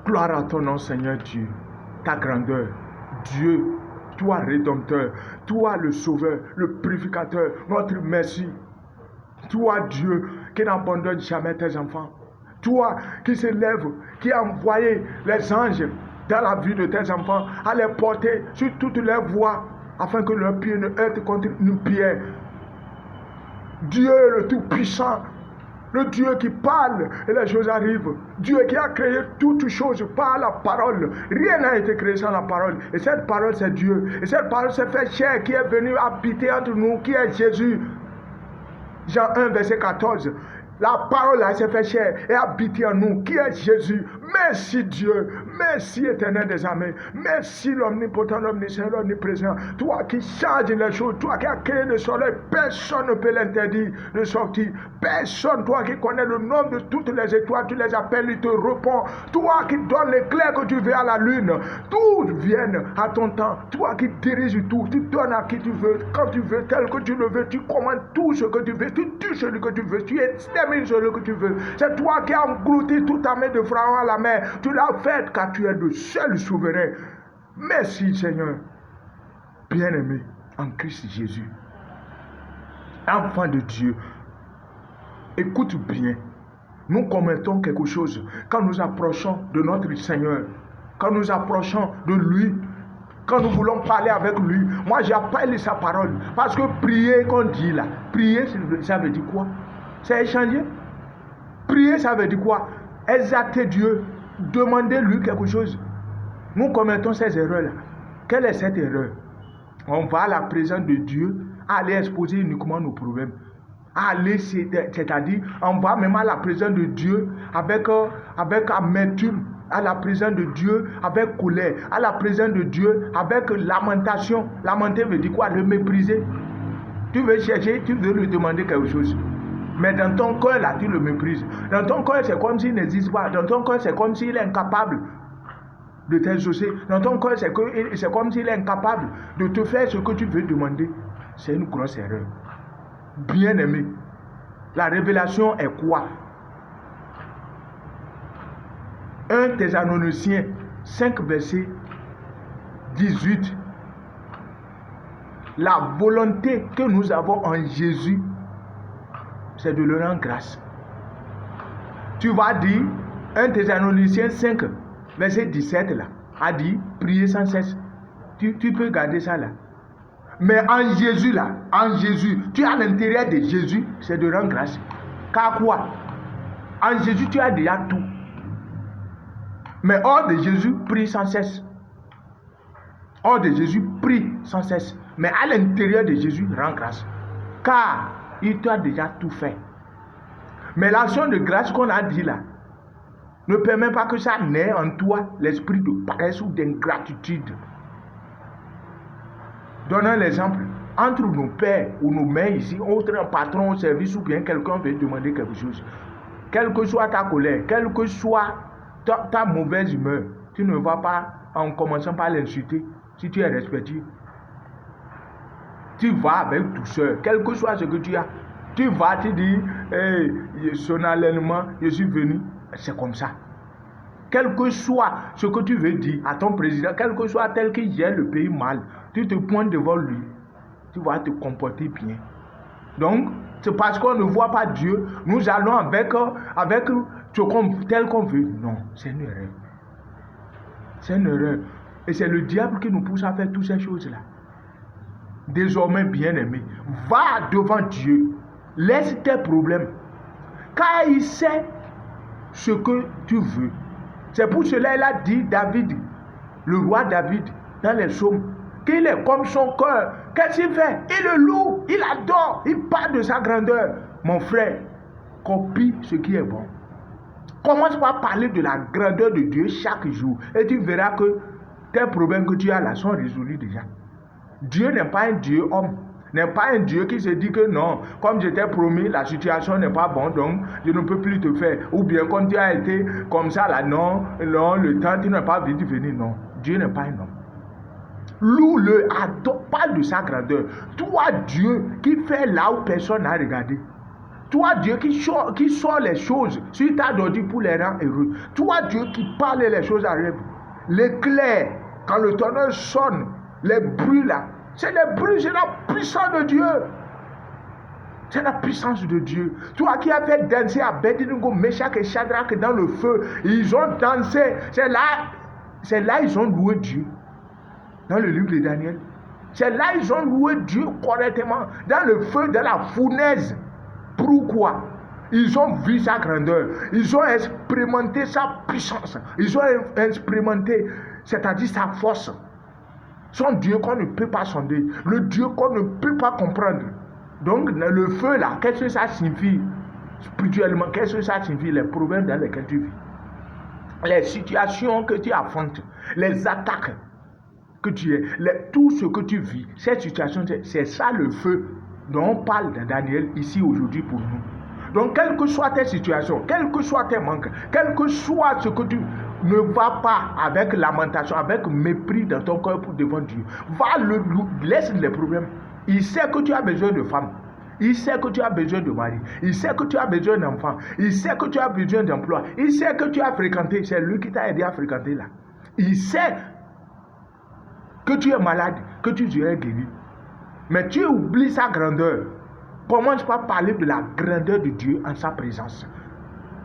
Gloire à ton nom, Seigneur Dieu, ta grandeur. Dieu, toi rédempteur, toi le sauveur, le purificateur, notre merci. Toi Dieu qui n'abandonne jamais tes enfants. Toi qui s'élève, qui a envoyé les anges dans la vie de tes enfants à les porter sur toutes leurs voies afin que leurs pieds ne heurtent contre une pierre. Dieu le Tout-Puissant, le Dieu qui parle et les choses arrivent. Dieu qui a créé toutes choses par la parole. Rien n'a été créé sans la parole. Et cette parole, c'est Dieu. Et cette parole s'est fait chair, qui est venu habiter entre nous, qui est Jésus. Jean 1, verset 14. La parole là s'est fait chair et habité en nous, qui est Jésus. Merci Dieu, merci éternel des armées, merci l'omnipotent, l'omniscient, l'omniprésent. Toi qui changes les choses, toi qui as créé le soleil, personne ne peut l'interdire de sortir. Personne, toi qui connais le nom de toutes les étoiles, tu les appelles, il te répond. Toi qui donnes l'éclair que tu veux à la lune, tout vienne à ton temps. Toi qui diriges tout, tu donnes à qui tu veux, quand tu veux, tel que tu le veux, tu commandes tout ce que tu veux, tu tues celui que tu veux, tu extermines celui que tu veux. C'est toi qui as englouti toute ta main de Pharaon à la mer. Tu l'as fait car tu es le seul souverain. Merci Seigneur. Bien-aimé en Christ Jésus. Enfant de Dieu. Écoute bien. Nous commettons quelque chose quand nous approchons de notre Seigneur. Quand nous approchons de lui. Quand nous voulons parler avec lui. Moi j'appelle sa parole. Parce que prier qu'on dit là. Prier ça veut dire quoi? C'est échanger. Prier ça veut dire quoi? Exalter Dieu. Demandez-lui quelque chose. Nous commettons ces erreurs-là. Quelle est cette erreur? On va à la présence de Dieu, aller exposer uniquement nos problèmes. Aller, c'est-à-dire, on va même à la présence de Dieu avec amertume, à la présence de Dieu avec colère, à la présence de Dieu avec lamentation. Lamenter veut dire quoi? Le mépriser. Tu veux chercher, tu veux lui demander quelque chose. Mais dans ton cœur, là, tu le méprises. Dans ton cœur, c'est comme s'il n'existe pas. Dans ton cœur, c'est comme s'il est incapable de t'exaucer. Dans ton cœur, c'est comme s'il est incapable de te faire ce que tu veux demander. C'est une grosse erreur. Bien-aimé, la révélation est quoi? 1 Thessaloniciens 5, verset 18. La volonté que nous avons en Jésus, c'est de le rendre grâce. Tu vas dire 1 Thessaloniciens 5, verset 17 là, a dit prier sans cesse. Tu peux garder ça là. Mais en Jésus là, en Jésus, tu as l'intérieur de Jésus, c'est de rendre grâce. Car quoi? En Jésus, tu as déjà tout. Mais hors de Jésus, prie sans cesse. Hors de Jésus, prie sans cesse. Mais à l'intérieur de Jésus, rends grâce. Car il t'a déjà tout fait. Mais l'action de grâce qu'on a dit là ne permet pas que ça naît en toi l'esprit de paresse ou d'ingratitude. Donnons l'exemple. Entre nos pères ou nos mères ici, entre un patron au service ou bien quelqu'un veut demander quelque chose. Quelle que soit ta colère, quelle que soit ta mauvaise humeur, tu ne vas pas en commençant par l'insulter si tu es respectueux. Tu vas avec douceur, quel que soit ce que tu as. Tu vas te dire, hey, solennellement, je suis venu. C'est comme ça. Quel que soit ce que tu veux dire à ton président, quel que soit tel qu'il gère le pays mal, tu te pointes devant lui. Tu vas te comporter bien. Donc, c'est parce qu'on ne voit pas Dieu, nous allons avec tel qu'on veut. Non, c'est une erreur. C'est une erreur. Et c'est le diable qui nous pousse à faire toutes ces choses-là. Désormais, bien-aimé, va devant Dieu. Laisse tes problèmes. Car il sait ce que tu veux. C'est pour cela qu'il a dit David, le roi David, dans les psaumes, qu'il est comme son cœur. Qu'est-ce qu'il fait? Il le loue, il adore, il parle de sa grandeur. Mon frère, copie ce qui est bon. Commence par parler de la grandeur de Dieu chaque jour. Et tu verras que tes problèmes que tu as là sont résolus déjà. Dieu n'est pas un Dieu homme. N'est pas un Dieu qui se dit que non, comme je t'ai promis, la situation n'est pas bonne, donc je ne peux plus te faire. Ou bien comme tu as été comme ça là, non, le temps, tu n'as pas vite venir, non. Dieu n'est pas un homme. Loue-le, adore, parle de sa grandeur. Toi, Dieu, qui fait là où personne n'a regardé. Toi, Dieu qui sort les choses sur ta ordi pour les rendre heureux. Toi, Dieu qui parle les choses arrivent. L'éclair, quand le tonnerre sonne, les bruits là, c'est les bruits, c'est la puissance de Dieu. C'est la puissance de Dieu. Toi qui as fait danser Abednego, Meshach et Shadrach dans le feu, ils ont dansé. C'est là ils ont loué Dieu. Dans le livre de Daniel. C'est là ils ont loué Dieu correctement. Dans le feu, dans la fournaise. Pourquoi? Ils ont vu sa grandeur. Ils ont expérimenté sa puissance. Ils ont expérimenté, c'est-à-dire sa force. Son Dieu qu'on ne peut pas sonder. Le Dieu qu'on ne peut pas comprendre. Donc, le feu là, qu'est-ce que ça signifie? Spirituellement, qu'est-ce que ça signifie? Les problèmes dans lesquels tu vis. Les situations que tu affrontes. Les attaques que tu es. Tout ce que tu vis. Cette situation, c'est ça le feu dont on parle dans Daniel ici aujourd'hui pour nous. Donc, quelle que soit tes situations, quels que soient tes manques, quel que soit ce que tu ne vas pas avec lamentation, avec mépris dans ton cœur pour devant Dieu, laisse les problèmes. Il sait que tu as besoin de femme. Il sait que tu as besoin de mari. Il sait que tu as besoin d'enfants. Il sait que tu as besoin d'emploi. Il sait que tu as fréquenté. C'est lui qui t'a aidé à fréquenter là. Il sait que tu es malade, que tu serais guéri. Mais tu oublies sa grandeur. Commence par parler de la grandeur de Dieu en sa présence.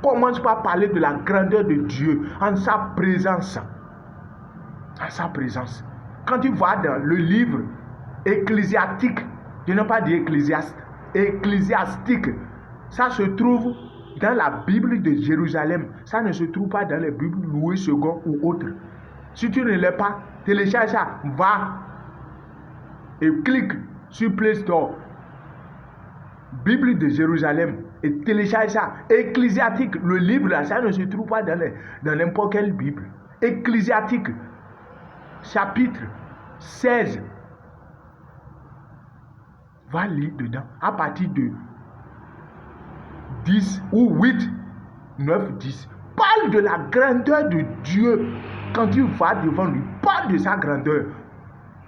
Commence par parler de la grandeur de Dieu en sa présence. En sa présence. Quand tu vas dans le livre ecclésiastique, je n'ai pas dit ecclésiaste, ecclésiastique, ça se trouve dans la Bible de Jérusalem. Ça ne se trouve pas dans les Bibles Louis II ou autres. Si tu ne l'as pas, télécharge ça, va et clique sur Play Store. Bible de Jérusalem et télécharge ça. Ecclésiastique, le livre là, ça ne se trouve pas dans n'importe quelle Bible. Ecclésiastique, chapitre 16. Va lire dedans à partir de 10 ou 8, 9, 10. Parle de la grandeur de Dieu quand tu vas devant lui. Parle de sa grandeur.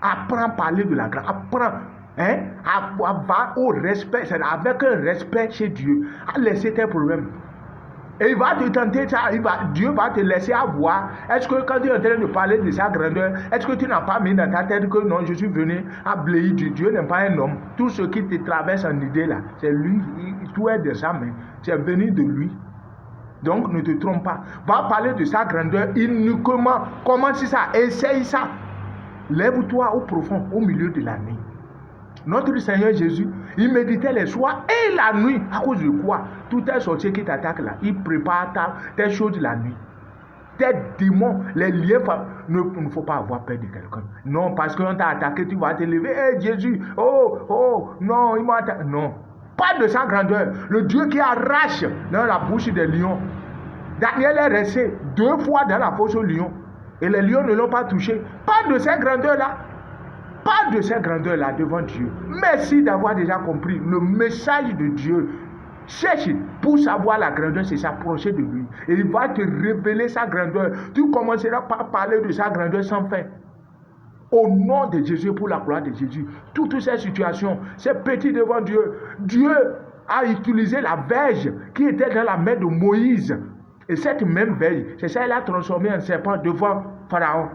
Apprends à parler de la grandeur. Apprends à avoir au respect, c'est avec un respect chez Dieu, à laisser tes problèmes. Et il va te tenter ça, Dieu va te laisser avoir. Est-ce que quand tu es en train de parler de sa grandeur, est-ce que tu n'as pas mis dans ta tête que non, je suis venu à blâmer Dieu. Dieu n'est pas un homme. Tout ce qui te traverse en idée là, c'est lui, tout est de sa main. C'est venu de lui. Donc ne te trompe pas. Va parler de sa grandeur uniquement. Commence ça, essaye ça. Lève-toi au profond, au milieu de la nuit. Notre Seigneur Jésus, il méditait les soirs et la nuit. À cause de quoi? Tout tes sorciers qui t'attaquent là, il prépare tes choses la nuit. Tes démons, les liens, il ne faut pas avoir peur de quelqu'un. Non, parce qu'on t'a attaqué, tu vas te lever. Hey, Jésus, non, il m'a attaqué. Non, pas de sa grandeur. Le Dieu qui arrache dans la bouche des lions. Daniel est resté 2 fois dans la fosse aux lions. Et les lions ne l'ont pas touché. Pas de cette grandeur là. Pas de cette grandeur-là devant Dieu. Merci d'avoir déjà compris le message de Dieu. Cherche pour savoir la grandeur, c'est s'approcher de lui. Et il va te révéler sa grandeur. Tu commenceras par parler de sa grandeur sans fin. Au nom de Jésus, pour la gloire de Jésus. Toutes ces situations, c'est petit devant Dieu. Dieu a utilisé la verge qui était dans la main de Moïse. Et cette même verge, c'est ça qu'il a transformé en serpent devant Pharaon.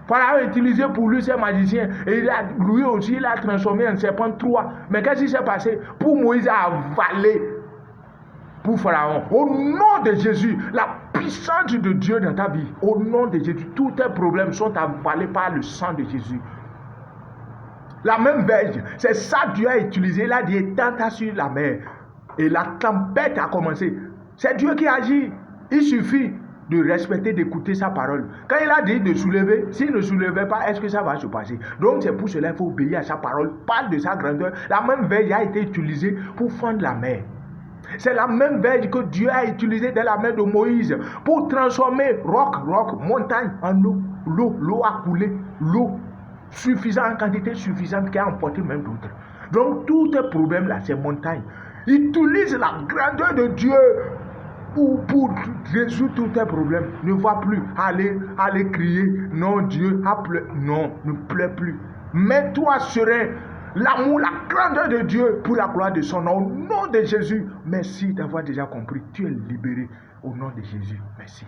Pharaon a utilisé pour lui ses magiciens. Et lui aussi, il a transformé en serpent 3. Mais qu'est-ce qui s'est passé? Pour Moïse, a avalé pour Pharaon. Au nom de Jésus, la puissance de Dieu dans ta vie, au nom de Jésus, tous tes problèmes sont avalés par le sang de Jésus. La même verge, c'est ça que Dieu a utilisé. Il a dit, étends-toi sur la mer. Et la tempête a commencé. C'est Dieu qui agit. Il suffit de respecter, d'écouter sa parole. Quand il a dit de soulever, s'il ne soulevait pas, est-ce que ça va se passer? Donc c'est pour cela qu'il faut obéir à sa parole, parle de sa grandeur. La même verge a été utilisée pour fendre la mer. C'est la même verge que Dieu a utilisée dans la main de Moïse pour transformer roc, montagne en eau. L'eau a coulé, l'eau suffisante, en quantité suffisante qui a emporté même d'autres. Donc tous tes problèmes là, c'est montagne. Utilise la grandeur de Dieu pour résoudre tous tes problèmes. Ne va plus aller crier, non Dieu a pleuré. Non, ne pleure plus. Mets-toi serein l'amour, la grandeur de Dieu pour la gloire de son nom. Au nom de Jésus, merci d'avoir déjà compris. Tu es libéré au nom de Jésus. Merci.